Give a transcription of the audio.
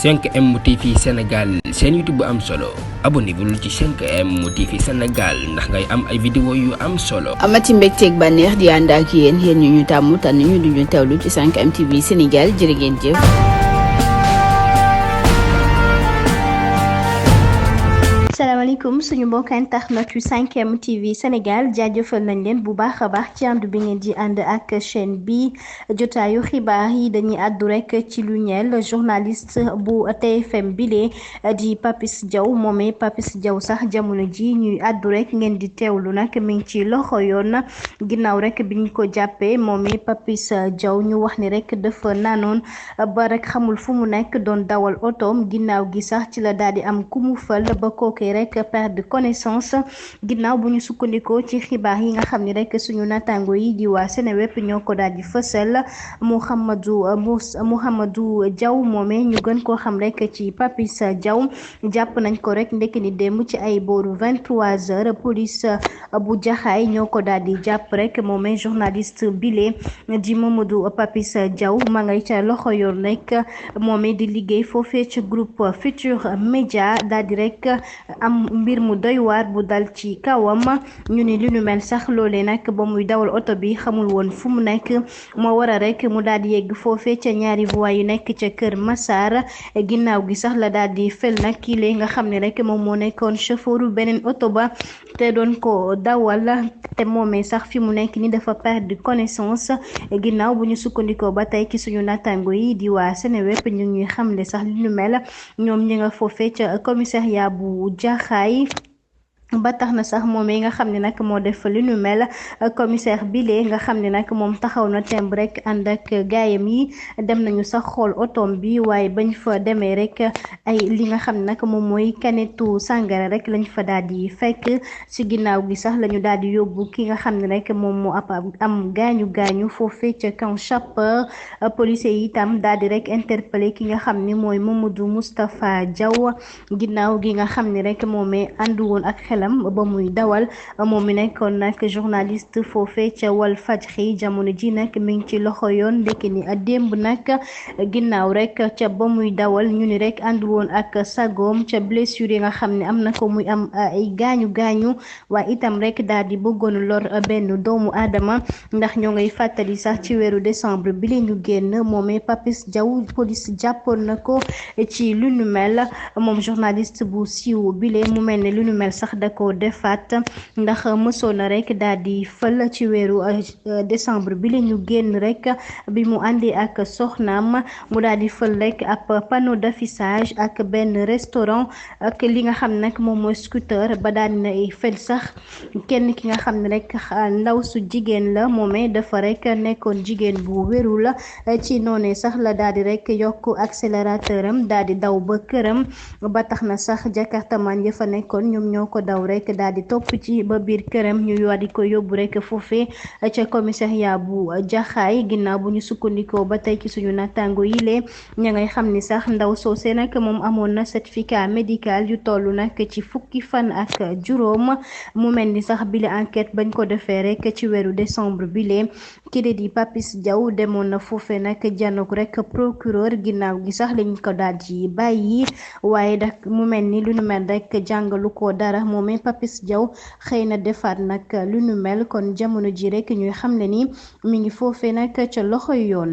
5M TV Sénégal seen YouTube bu am solo abonnez-vous ci 5M TV Sénégal ndax ngay am ay vidéo yu am solo. amati mbégteeg bànneex di ànd ak yéen ñu ñu tàmm tànn ñu duñu teewlu ci 5M TV Sénégal jërë ngeen jëf. salaamaaleykum suñu mbokk internet yu 5M TV Sénégal jaajëfal nañ leen bu baax a baax ci ànd bi ngeen di ànd ak chaîne bi jotaayu xibaar yi dañuy àddu rek ci lu ñeel journaliste bu TFM bile di Papis Diaw moomee Papis Diaw sax jamono ji ñuy àddu rek ngeen di teewlu nag mi ngi ci loxo yoon ginnaaw rek bi ñu ko jàppee moomee Papis Diaw ñu wax ni rek dafa naanoon ba rek xamul fu mu nekk doon dawal otoom ginnaaw gi sax ci la daal di am ku mu fël ba kookee rek perte de connaissance ginnaaw bu ñu sukkandikoo ci xibaar yi nga xam ni rek suñu natango yi di waa Seneweb ñoo ko daal di fësal Mouhamadou Diaw moomee ñu gën koo xam rek ci Papis Diaw jàpp nañ ko rek ndekki ni démb ci ay booru 23h police bu Jaxaay ñoo ko daal di jàpp rek moomee journaliste bile di Mamadou Papis Diaw ma ngay ca loxo yoon rek moomee di liggéey foofee ci groupe Futurs Médias daal di rek am mbir mu doy waar bu dal ci kawam ñu ni li nu mel sax loolee nag ba muy dawal oto bi xamul woon fu mu nekk moo war a rek mu daal di yegg foofee ca ñaari voies yu nekk ca Kër Massar ginnaaw gi sax la daal di fel nag kii nga xam ne rek moom moo nekkoon chauffeuru beneen oto ba te doon ko dawal te moomee sax fi mu nekk ni dafa perdre connaissance ginnaaw bu ñu sukkandikoo ba tey ci suñu natango yi di waa Seneweb ñu ñuy xamle sax li nu mel ñoom ñi nga foofee ca commissariat bu Jaxaay ba tax na sax moom yi nga xam ne nag moo def li nu mel commissaire bile nga xam ne nag moom taxaw na temb rek ànd ak gaayam yi dem nañu sax xool otoom bi waaye bañ fa demee rek ay li nga xam ne nag moom mooy kanetu sàngara rek lañ fa daal di fekk ci ginnaaw gi sax lañu daal di yóbbu ki nga xam ne rek moom moo am gaañu foofee ca camp Chapeur policier yi itam daal di rek interpellé ki nga xam ne mooy Mamadou Moustapha Diaw ginnaaw gi nga xam ne rek moomee àndu woon ak xel ba muy dawal moom mi nekkoon nag journaliste foofee ca Walfadjri jamono ji nag mi ngi ci loxo yoon ndekki ni démb nag ginnaaw rek ca ba muy dawal ñu ni rek àndul woon ak sagoom ca blessure yi nga xam ne am na ko muy am ay gaañu waaye itam rek daal di bëggoon lor benn doomu aadama ndax ñoo ngay fàttali sax ci weeru décembre bi la ñu génn moomee Papis Diaw police jàppoon na ko ci lu nu mel moom journaliste bu siiw bile mu mel ne lu nu mel sax ko defaat ndax mësoon na rek daal di fël ci weeru décembre bi la ñu génn rek bi mu àndee ak soxnaam mu daal di fël rek ab panneau d'affichage ak benn restaurant ak li nga xam nag moom mooy scooter ba daal di nay fël sax kenn ki nga xam ne rek ndaw su jigéen la moomee dafa rek nekkoon jigéen bu wéru la ci noonee sax la daal di rek yokk accélérateur am daal di daw ba këram ba tax na sax jakartaman ya fa nekkoon ñoom ñoo ko daw rek daal di topp ci ba biir këram ñu war di ko yóbbu rek foofee ca commissariat bu Jaxaay ginnaaw bu ñu sukkandikoo ba tey ci suñu natango yi lee ña ngay xam ni sax ndaw soosé nag moom amoon na certificat médical yu toll nag ci fukki fan ak juróom mu mel ni sax bile enquête bañ ko defee rek ci weeru décembre bile kii di Papis Diaw demoon na foofee nag janook rek procureur ginnaaw gi sax lañ ko daal di bàyyi waaye dak mu mel ni lu nu mel rek jàngalu ko dara moomee Papis Diaw xëy na defaat nag lu nu mel kon jamono ji rek ñuy xam ne ni mi ngi foofee nag ca loxoy yoon.